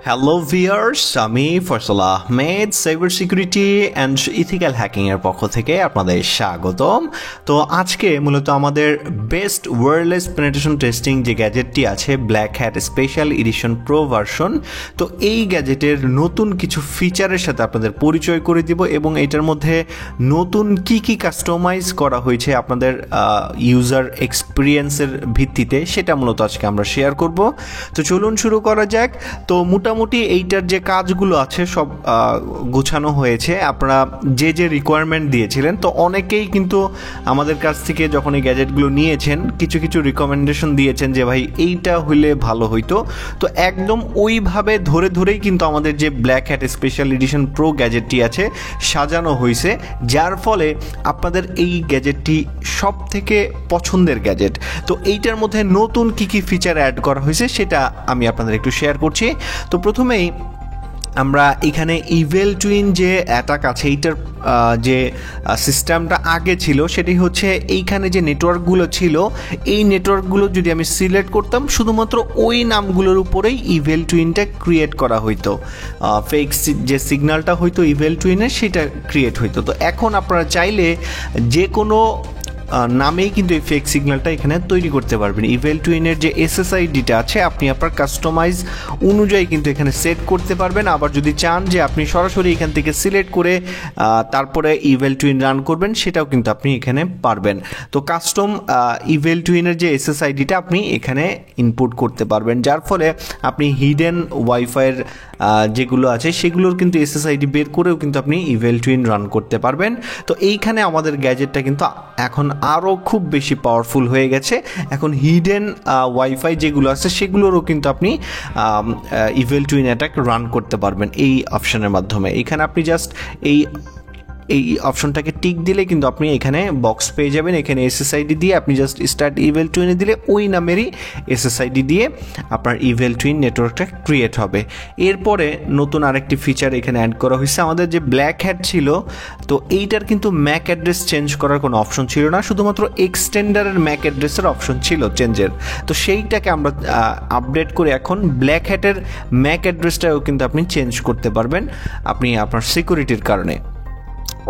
Hello viewers, আমি Faisal Ahmed cyber security and ethical hacking এর পক্ষ থেকে আপনাদের স্বাগতম। তো আজকে মূলত আমাদের বেস্ট ওয়্যারলেস পেনিট্রেশন টেস্টিং যে গ্যাজেটটি আছে black hat special edition pro version, তো এই গ্যাজেটের নতুন কিছু ফিচারের সাথে আপনাদের পরিচয় করে দিব এবং এটার মধ্যে নতুন কি কি কাস্টমাইজ করা হয়েছে আপনাদের ইউজার এক্সপিরিয়েন্সের ভিত্তিতে সেটা মূলত আজকে আমরা শেয়ার করব। তো চলুন শুরু করা যাক। তো মোটামুটি এইটার যে কাজগুলো আছে সব গোছানো হয়েছে। আপনারা যে যে রিকোয়ারমেন্ট দিয়েছিলেন, তো অনেকেই কিন্তু আমাদের কাছ থেকে যখন এই গ্যাজেটগুলো নিয়েছেন কিছু কিছু রিকমেন্ডেশন দিয়েছেন যে ভাই এইটা হইলে ভালো হইতো। তো একদম ওইভাবে ধরে ধরেই কিন্তু আমাদের যে black hat special edition pro গ্যাজেটটি আছে সাজানো হয়েছে, যার ফলে আপনাদের এই গ্যাজেটটি সব থেকে পছন্দের গ্যাজেট। তো এইটার মধ্যে নতুন কি কি ফিচার অ্যাড করা হয়েছে সেটা আমি আপনাদের একটু শেয়ার করছি। তো প্রথমেই আমরা এখানে ইভেল টুইন যে অ্যাটাক আছে এইটার যে সিস্টেমটা আগে ছিল সেটি হচ্ছে এইখানে যে নেটওয়ার্কগুলো ছিল এই নেটওয়ার্কগুলো যদি আমি সিলেক্ট করতাম শুধুমাত্র ওই নামগুলোর উপরেই ইভেল টুইনটা ক্রিয়েট করা হইতো, ফেক যে সিগন্যালটা হইতো ইভেল টুইনের সেটা ক্রিয়েট হইতো। তো এখন আপনারা চাইলে যে কোনো নামেই কিন্তু এই ফেক সিগন্যালটা এখানে তৈরি করতে পারবেন। ইভেল টুইনের যে এসএসআইডিটা আছে আপনি আপনার কাস্টমাইজ অনুযায়ী কিন্তু এখানে সেট করতে পারবেন। আবার যদি চান যে আপনি সরাসরি এখান থেকে সিলেক্ট করে তারপরে ইভেল টুইন রান করবেন সেটাও কিন্তু আপনি এখানে পারবেন। তো কাস্টম ইভেল টুইনের যে এসএসআইডিটা আপনি এখানে ইনপুট করতে পারবেন, যার ফলে আপনি হিডেন ওয়াইফাইয়ের যেগুলো আছে সেগুলোর কিন্তু এসএসআইডি বের করেও কিন্তু আপনি ইভেল টুইন রান করতে পারবেন। তো এইখানে আমাদের গ্যাজেটটা কিন্তু এখন আরও খুব বেশি পাওয়ারফুল হয়ে গেছে। এখন হিডেন ওয়াইফাই যেগুলো আছে সেগুলোরও কিন্তু আপনি ইভেল টুইন অ্যাটাক রান করতে পারবেন এই অপশনের মাধ্যমে। এখানে আপনি জাস্ট এই অপশনটাকে টিক দিলে কিন্তু আপনি এখানে বক্স পেয়ে যাবেন। এখানে এসএসআইডি দিয়ে আপনি জাস্ট স্টার্ট ইভেল টুইনে দিলে ওই নামেরই এসএসআইডি দিয়ে আপনার ইভেল টুইন নেটওয়ার্কটা ক্রিয়েট হবে। এরপরে নতুন আরেকটি ফিচার এখানে অ্যাড করা হয়েছে। আমাদের যে ব্ল্যাক হ্যাট ছিল তো এইটার কিন্তু ম্যাক অ্যাড্রেস চেঞ্জ করার কোনো অপশন ছিল না, শুধুমাত্র এক্সটেন্ডারের ম্যাক অ্যাড্রেসের অপশন ছিল চেঞ্জের। তো সেইটাকে আমরা আপডেট করে এখন ব্ল্যাক হ্যাটের ম্যাক অ্যাড্রেসটাও কিন্তু আপনি চেঞ্জ করতে পারবেন আপনি আপনার সিকিউরিটির কারণে।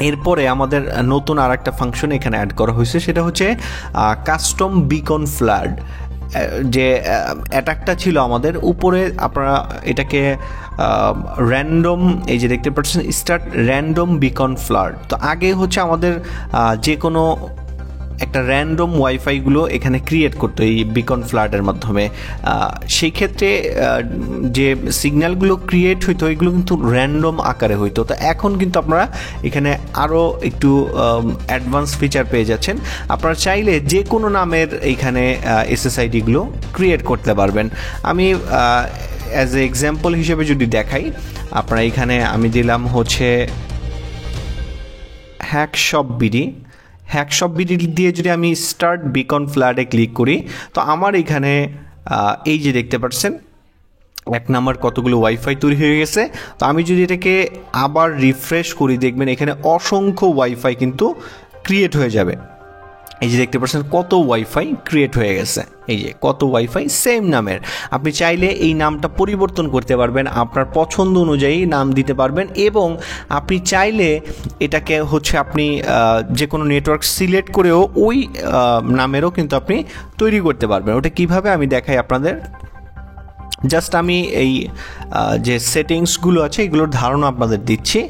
এরপরে আমাদের নতুন আর একটা ফাংশন এখানে অ্যাড করা হয়েছে, সেটা হচ্ছে কাস্টম বিকন ফ্লাড। যে অ্যাটাকটা ছিল আমাদের উপরে, আপনারা এটাকে র্যান্ডম, এই যে দেখতে পাচ্ছেন স্টার্ট র্যান্ডম বিকন ফ্লাড। তো আগে হচ্ছে আমাদের যে কোনো একটা র্যান্ডম ওয়াইফাইগুলো এখানে ক্রিয়েট করতো এই বিকন ফ্লাডের মাধ্যমে। সেই ক্ষেত্রে যে সিগন্যালগুলো ক্রিয়েট হইতো এগুলো কিন্তু র্যান্ডম আকারে হইতো। তো এখন কিন্তু আপনারা এখানে আরও একটু অ্যাডভান্স ফিচার পেয়ে যাচ্ছেন। আপনারা চাইলে যে কোনো নামের এইখানে এসএসআইডিগুলো ক্রিয়েট করতে পারবেন। আমি অ্যাজ এ এক্সাম্পল হিসেবে যদি দেখাই, আপনারা এখানে আমি দিলাম হচ্ছে হ্যাকশপ বিডি দিয়ে যদি আমি স্টার্ট বিকন ফ্ল্যাডে ক্লিক করি, তো আমার এখানে এই যে দেখতে পাচ্ছেন এক নাম্বার কতগুলো ওয়াইফাই তৈরি হয়ে গেছে। তো আমি যদি এটাকে আবার রিফ্রেশ করি দেখবেন এখানে অসংখ্য ওয়াইফাই কিন্তু ক্রিয়েট হয়ে যাবে। এই যে দেখতে পাচ্ছেন কত ওয়াইফাই ক্রিয়েট হয়ে গেছে, এই যে কত ওয়াইফাই সেম নামের। আপনি চাইলে এই নামটা পরিবর্তন করতে পারবেন, আপনার পছন্দ অনুযায়ী নাম দিতে পারবেন এবং আপনি চাইলে এটাকে হচ্ছে আপনি যে কোনো নেটওয়ার্ক সিলেক্ট করেও ওই নামেরও কিন্তু আপনি তৈরি করতে পারবেন। ওটা কিভাবে আমি দেখাই আপনাদের। জাস্ট আমি এই যে সেটিংসগুলো আছে এগুলোর ধারণা আপনাদের দিচ্ছি।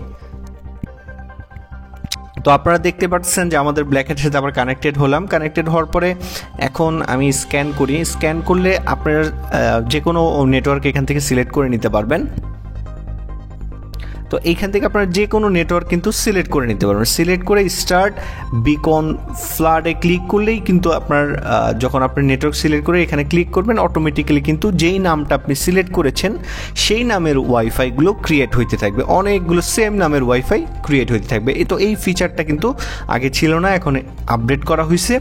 তো আপনারা দেখতে পাচ্ছেন যে আমাদের ব্ল্যাক হ্যাটের সাথে আবার কানেক্টেড হলাম। কানেক্টেড হওয়ার পরে এখন আমি স্ক্যান করি। স্ক্যান করলে আপনারা যে কোনো নেটওয়ার্ক এখান থেকে সিলেক্ট করে নিতে পারবেন। তো এইখান থেকে আপনারা যে কোনো নেটওয়ার্ক কিন্তু সিলেক্ট করে নিতে পারবেন। সিলেক্ট করে স্টার্ট বিকন ফ্লাডে ক্লিক করলেই কিন্তু আপনার যখন আপনি নেটওয়ার্ক সিলেক্ট করে এখানে ক্লিক করবেন অটোমেটিক্যালি কিন্তু যেই নামটা আপনি সিলেক্ট করেছেন সেই নামের ওয়াইফাইগুলো ক্রিয়েট হইতে থাকবে, অনেকগুলো সেম নামের ওয়াইফাই ক্রিয়েট হইতে থাকবে। তো এই ফিচারটা কিন্তু আগে ছিল না, এখন আপডেট করা হয়েছে।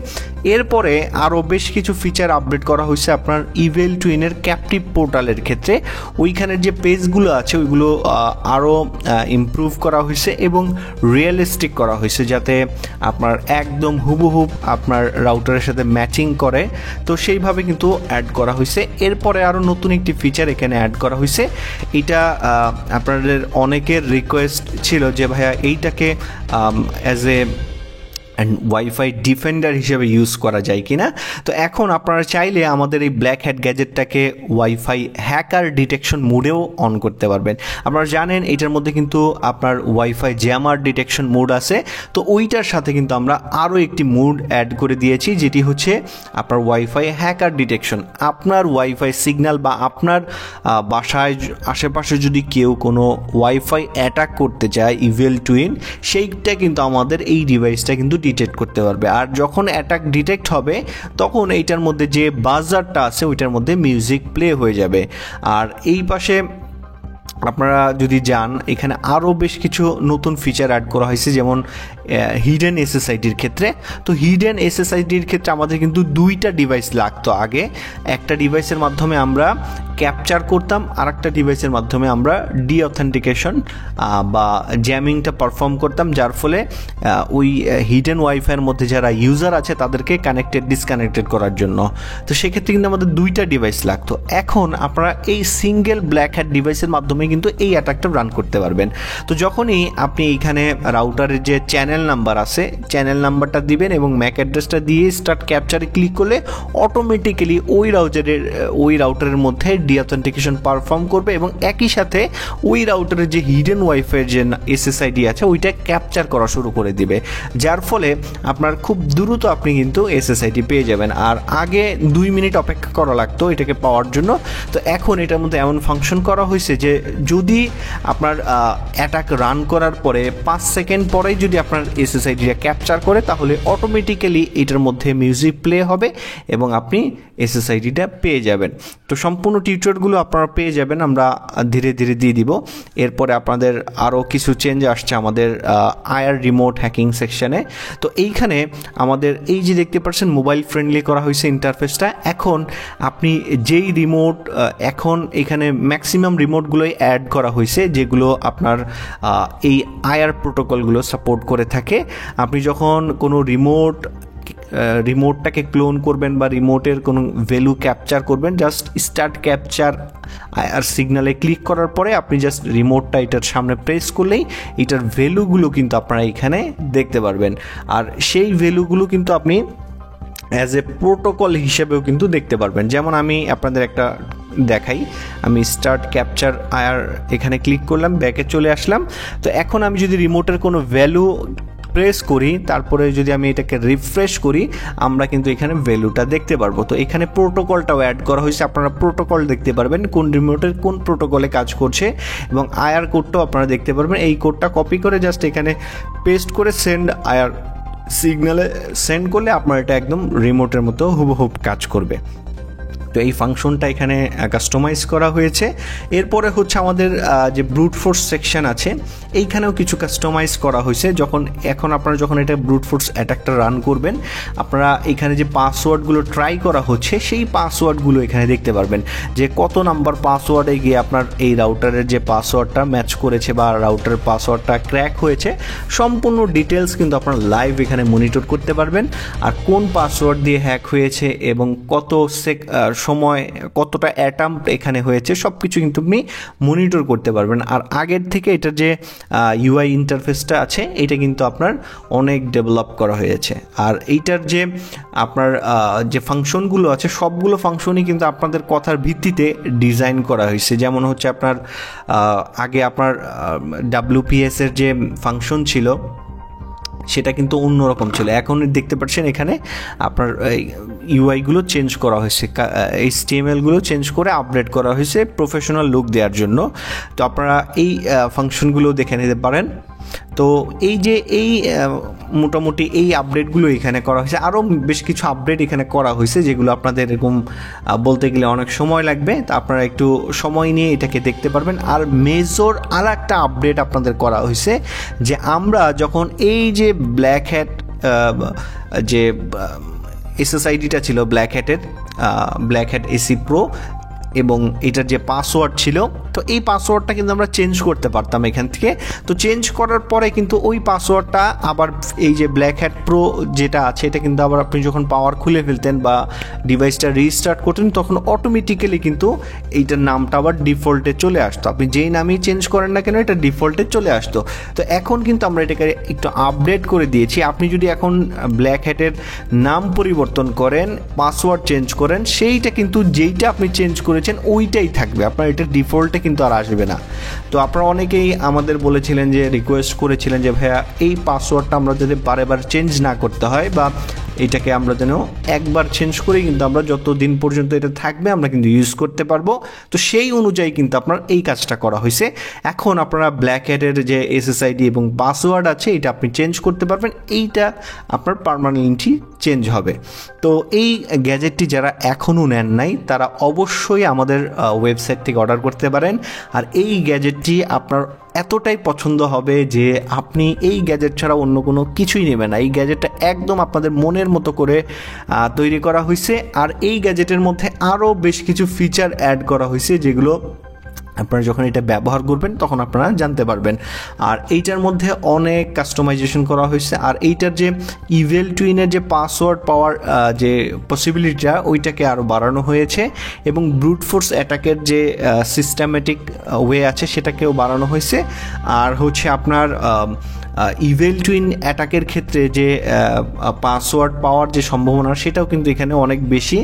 এরপরে আরও বেশ কিছু ফিচার আপডেট করা হয়েছে আপনার ইভেল টুইনের ক্যাপটিভ পোর্টালের ক্ষেত্রে। ওইখানের যে পেজগুলো আছে ওইগুলো আরও ইমপ্রুভ করা হয়েছে এবং রিয়েলিস্টিক করা হয়েছে, যাতে আপনার একদম হুবহুব আপনার রাউটারের সাথে ম্যাচিং করে। তো সেইভাবে কিন্তু অ্যাড করা হয়েছে। এরপরে আরও নতুন একটি ফিচার এখানে অ্যাড করা হয়েছে। এটা আপনাদের অনেকের রিকোয়েস্ট ছিল যে ভাইয়া এইটাকে অ্যাজ এ ওয়াইফাই ডিফেন্ডার হিসেবে ইউজ করা যায় কিনা। তো এখন আপনারা চাইলে আমাদের এই ব্ল্যাক হ্যাট গ্যাজেটটাকে ওয়াইফাই হ্যাকার ডিটেকশন মোডেও অন করতে পারবেন। আপনারা জানেন এটার মধ্যে কিন্তু আপনার ওয়াইফাই জ্যামার ডিটেকশন মোড আছে। তো ওইটার সাথে কিন্তু আমরা আরও একটি মোড অ্যাড করে দিয়েছি, যেটি হচ্ছে আপনার ওয়াইফাই হ্যাকার ডিটেকশন। আপনার ওয়াইফাই সিগন্যাল বা আপনার বাসায় আশেপাশে যদি কেউ কোনো ওয়াইফাই অ্যাটাক করতে চায় ইভিল টুইন, সেইটা কিন্তু আমাদের এই ডিভাইসটা কিন্তু ডিটেক্ট করতে পারবে। আর যখন অ্যাটাক ডিটেক্ট হবে তখন এইটার মধ্যে যে বাজারটা আছে ওইটার মধ্যে মিউজিক প্লে হয়ে যাবে। আর এই পাশে আপনারা যদি যান, এখানে আরও বেশ কিছু নতুন ফিচার অ্যাড করা হয়েছে, যেমন হিডেন এসএসআইডির ক্ষেত্রে। তো হিডেন এসএসআইডির ক্ষেত্রে আমাদের কিন্তু দুইটা ডিভাইস লাগতো আগে। একটা ডিভাইসের মাধ্যমে আমরা ক্যাপচার করতাম, আর একটা ডিভাইসের মাধ্যমে আমরা ডিঅথেন্টিকেশন বা জ্যামিংটা পারফর্ম করতাম, যার ফলে ওই হিডেন ওয়াইফাইয়ের মধ্যে যারা ইউজার আছে তাদেরকে কানেক্টেড ডিসকানেক্টেড করার জন্য। তো সেক্ষেত্রে কিন্তু আমাদের দুইটা ডিভাইস লাগতো। এখন আপনারা এই সিঙ্গেল ব্ল্যাক হ্যাট ডিভাইসের মাধ্যমে কিন্তু এই অ্যাটাকটা রান করতে পারবেন। তো যখনই আপনি এইখানে রাউটারের যে চ্যানেল নাম্বার আছে, চ্যানেল নাম্বারটা দিবেন এবং ম্যাক অ্যাড্রেসটা দিয়ে স্টার্ট ক্যাপচারে ক্লিক করলে অটোমেটিক্যালি ওই রাউটারের মধ্যে ডিঅথেন্টিকেশন পারফর্ম করবে এবং একই সাথে ওই রাউটারের যে হিডেন ওয়াইফাইয়ের যে এসএসআইডি আছে ওইটা ক্যাপচার করা শুরু করে দিবে, যার ফলে আপনার খুব দ্রুত আপনি কিন্তু এসএসআইডি পেয়ে যাবেন। আর আগে 2 মিনিট অপেক্ষা করা লাগতো এটাকে পাওয়ার জন্য। তো এখন এটার মধ্যে এমন ফাংশন করা হয়েছে যে যদি আপনার অ্যাটাক রান করার পরে 5 সেকেন্ড পরেই যদি আপনার এসএসআইডিটা ক্যাপচার করে, তাহলে অটোমেটিক্যালি এটার মধ্যে মিউজিক প্লে হবে এবং আপনি এসএসআইডিটা পেয়ে যাবেন। তো সম্পূর্ণ টিউটোরিয়ালগুলো আপনারা পেয়ে যাবেন, আমরা ধীরে ধীরে দিয়ে দিব। এরপরে আপনাদের আরও কিছু চেঞ্জ আসছে আমাদের আয়ার রিমোট হ্যাকিং সেকশনে। তো এইখানে আমাদের এই যে দেখতে পাচ্ছেন মোবাইল ফ্রেন্ডলি করা হয়েছে ইন্টারফেসটা। এখন আপনি যেই রিমোট, এখন এখানে ম্যাক্সিমাম রিমোটগুলোই অ্যাড করা হয়েছে যেগুলো আপনার এই আয়ার প্রোটোকলগুলো সাপোর্ট করে থাকে। আপনি যখন কোনো রিমোটটাকে ক্লোন করবেন বা রিমোটের কোনো ভ্যালু ক্যাপচার করবেন, জাস্ট স্টার্ট ক্যাপচার আর সিগনালে ক্লিক করার পরে আপনি জাস্ট রিমোটটা এটার সামনে প্রেস করলেই এটার ভ্যালুগুলো কিন্তু আপনারা এখানে দেখতে পারবেন। আর সেই ভ্যালুগুলো কিন্তু আপনি অ্যাজ এ প্রোটোকল হিসেবেও কিন্তু দেখতে পারবেন। যেমন আমি আপনাদের একটা দেখাই, আমি স্টার্ট ক্যাপচার আয়ার এখানে ক্লিক করলাম, ব্যাকে চলে আসলাম। তো এখন আমি যদি রিমোটের কোনো ভ্যালু প্রেস করি, তারপরে যদি আমি এটাকে রিফ্রেশ করি, আমরা কিন্তু এখানে ভ্যালুটা দেখতে পারবো। তো এখানে প্রোটোকলটাও অ্যাড করা হয়েছে, আপনারা প্রোটোকল দেখতে পারবেন কোন রিমোটের কোন প্রোটোকলে কাজ করছে, এবং আয়ার কোডটাও আপনারা দেখতে পারবেন। এই কোডটা কপি করে জাস্ট এখানে পেস্ট করে সেন্ড আয়ার সিগনালে সেন্ড করলে আপনার এটা একদম রিমোটের মতো হুবহুব কাজ করবে। তো এই ফাংশনটা এখানে কাস্টমাইজ করা হয়েছে। এরপরে হচ্ছে আমাদের যে ব্রুট ফোর্স সেকশন আছে, এইখানেও কিছু কাস্টমাইজ করা হয়েছে। এখন আপনারা যখন এটা ব্রুট ফোর্স অ্যাটাকটা রান করবেন, আপনারা এখানে যে পাসওয়ার্ডগুলো ট্রাই করা হচ্ছে সেই পাসওয়ার্ডগুলো এখানে দেখতে পারবেন, যে কত নাম্বার পাসওয়ার্ডে গিয়ে আপনার এই রাউটারের যে পাসওয়ার্ডটা ম্যাচ করেছে বা রাউটারের পাসওয়ার্ডটা ক্র্যাক হয়েছে, সম্পূর্ণ ডিটেলস কিন্তু আপনারা লাইভ এখানে মনিটর করতে পারবেন। আর কোন পাসওয়ার্ড দিয়ে হ্যাক হয়েছে এবং কত সময় কতটা অ্যাটেম্প্ট এখানে হয়েছে সব কিছু কিন্তু আপনি মনিটর করতে পারবেন। আর আগের থেকে এটা যে ইউআই ইন্টারফেসটা আছে এটা কিন্তু আপনার অনেক ডেভেলপ করা হয়েছে। আর এইটার যে আপনার যে ফাংশনগুলো আছে সবগুলো ফাংশনই কিন্তু আপনাদের কথার ভিত্তিতে ডিজাইন করা হয়েছে। যেমন হচ্ছে আপনার আগে আপনার WPS এর যে ফাংশন ছিল সেটা কিন্তু অন্যরকম ছিল। এখন দেখতে পাচ্ছেন এখানে আপনার ইউআইগুলো চেঞ্জ করা হয়েছে, HTML-গুলো চেঞ্জ করে আপডেট করা হয়েছে প্রফেশনাল লুক দেওয়ার জন্য। তো আপনারা এই ফাংশনগুলো দেখে নিতে পারেন। তো এই যে মোটামুটি এই আপডেটগুলো এখানে করা হয়েছে। আরও বেশ কিছু আপডেট এখানে করা হয়েছে যেগুলো আপনাদের এরকম বলতে গেলে অনেক সময় লাগবে, তা আপনারা একটু সময় নিয়ে এটাকে দেখতে পারবেন। আর মেজর আর একটা আপডেট আপনাদের করা হয়েছে, যে আমরা যখন এই যে ব্ল্যাক হ্যাট যে এসএসআইডিটা ছিল ব্ল্যাক হ্যাট এসি প্রো, এবং এটার যে পাসওয়ার্ড ছিল, তো এই পাসওয়ার্ডটা কিন্তু আমরা চেঞ্জ করতে পারতাম এখান থেকে। তো চেঞ্জ করার পরে কিন্তু ওই পাসওয়ার্ডটা আবার এই যে ব্ল্যাক হ্যাট প্রো যেটা আছে, এটা কিন্তু আবার আপনি যখন পাওয়ার খুলে ফেলতেন বা ডিভাইসটা রিস্টার্ট করতেন, তখন অটোমেটিক্যালি কিন্তু এইটার নামটা আবার ডিফল্টে চলে আসতো। আপনি যেই নামই চেঞ্জ করেন না কেন, এটা ডিফল্টে চলে আসতো। তো এখন কিন্তু আমরা এটাকে একটু আপডেট করে দিয়েছি। আপনি যদি এখন ব্ল্যাক হ্যাটের নাম পরিবর্তন করেন, পাসওয়ার্ড চেঞ্জ করেন, সেইটা কিন্তু যেইটা আপনি চেঞ্জ করেছেন ওইটাই থাকবে, আপনার এটা ডিফল্টে কিন্তু আর আসবে না। তো আপনারা অনেকেই আমাদের বলেছিলেন যে, রিকোয়েস্ট করেছিলেন যে ভাইয়া এই পাসওয়ার্ডটা আমরা যদি বারে বার চেঞ্জ না করতে হয়, বা এটাকে আমরা যেন একবার চেঞ্জ করে কিন্তু আমরা যতদিন পর্যন্ত এটা থাকবে আমরা কিন্তু ইউজ করতে পারবো। তো সেই অনুযায়ী কিন্তু আপনার এই কাজটা করা হয়েছে। এখন আপনারা ব্ল্যাক হ্যাটের যে এসএসআইডি এবং পাসওয়ার্ড আছে এটা আপনি চেঞ্জ করতে পারবেন, এইটা আপনার পার্মানেন্টলি চেঞ্জ হবে। তো এই গ্যাজেটটি যারা এখনও নেন নাই তারা অবশ্যই আমাদের ওয়েবসাইট থেকে অর্ডার করতে পারেন। আর এই গ্যাজেটটি আপনার এতটাই পছন্দ হবে যে আপনি এই গ্যাজেট ছাড়া অন্য কোনো কিছুই নেবেন না। এই গ্যাজেটটা একদম আপনাদের মনের মতো করে তৈরি করা হয়েছে। আর এই গ্যাজেটের মধ্যে আরও বেশ কিছু ফিচার অ্যাড করা হয়েছে, যেগুলো আপনারা যখন এটা ব্যবহার করবেন তখন আপনারা জানতে পারবেন। আর এইটার মধ্যে অনেক কাস্টমাইজেশন করা হয়েছে। আর এইটার যে ইভেল টুইনের যে পাসওয়ার্ড পাওয়ার যে পসিবিলিটিটা, ওইটাকে আরও বাড়ানো হয়েছে, এবং ব্রুট ফোর্স অ্যাটাকের যে সিস্টেমেটিক ওয়ে আছে সেটাকেও বাড়ানো হয়েছে। আর হচ্ছে আপনার ইভেল টুইন অ্যাটাকের ক্ষেত্রে যে পাসওয়ার্ড পাওয়ার যে সম্ভাবনা, সেটাও কিন্তু এখানে অনেক বেশি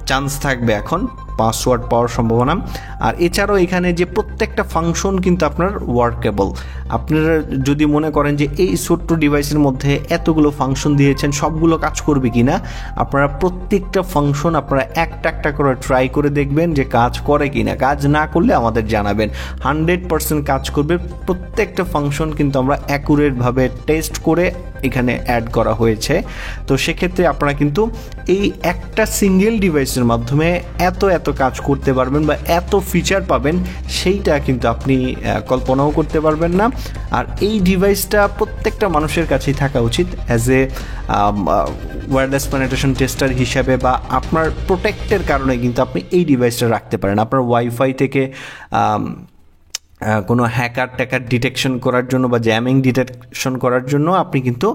চান্স থাকবে এখন পাসওয়ার্ড পাওয়ার সম্ভাবনা। আর এছাড়াও এখানে যে প্রত্যেকটা ফাংশন কিন্তু আপনার ওয়ার্কেবল। আপনারা যদি মনে করেন যে এই ছোট্ট ডিভাইসের মধ্যে এতগুলো ফাংশন দিয়েছেন, সবগুলো কাজ করবে কি না, আপনারা প্রত্যেকটা ফাংশন আপনারা একটা একটা করে ট্রাই করে দেখবেন যে কাজ করে কি না। কাজ না করলে আমাদের জানাবেন, 100% কাজ করবে। প্রত্যেকটা ফাংশন কিন্তু আমরা অ্যাকুরেটভাবে টেস্ট করে এখানে অ্যাড করা হয়েছে। তো সেক্ষেত্রে আপনারা কিন্তু এই একটা সিঙ্গেল ডিভাইসের মাধ্যমে এত কাজ করতে পারবেন বা এত ফিচার পাবেন, সেইটা কিন্তু আপনি কল্পনাও করতে পারবেন না। আর এই ডিভাইসটা প্রত্যেকটা মানুষের কাছেই থাকা উচিত as a wireless penetration tester হিসাবে, বা আপনার প্রোটেক্টের কারণে কিন্তু আপনি এই ডিভাইসটা রাখতে পারেন। আপনার ওয়াইফাই থেকে কোনো হ্যাকার ট্যাকার ডিটেকশন করার জন্য বা জ্যামিং ডিটেকশন করার জন্য আপনি কিন্তু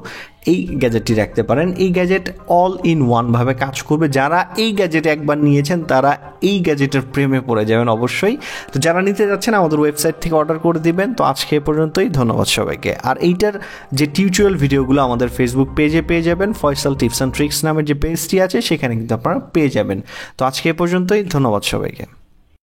এই গ্যাজেটটি রাখতে পারেন। এই গ্যাজেট অল ইন ওয়ানভাবে কাজ করবে। যারা এই গ্যাজেট একবার নিয়েছেন তারা এই গ্যাজেটের প্রেমে পড়ে যাবেন অবশ্যই। তো যারা নিতে যাচ্ছেন আমাদের ওয়েবসাইট থেকে অর্ডার করে দিবেন। তো আজকে এ পর্যন্তই, ধন্যবাদ সবাইকে। আর এইটার যে টিউটোরিয়াল ভিডিওগুলো আমাদের ফেসবুক পেজে পেয়ে যাবেন, ফয়সাল টিপস অ্যান্ড ট্রিক্স নামের যে পেজটি আছে সেখানে কিন্তু আপনারা পেয়ে যাবেন। তো আজকে এ পর্যন্তই, ধন্যবাদ সবাইকে।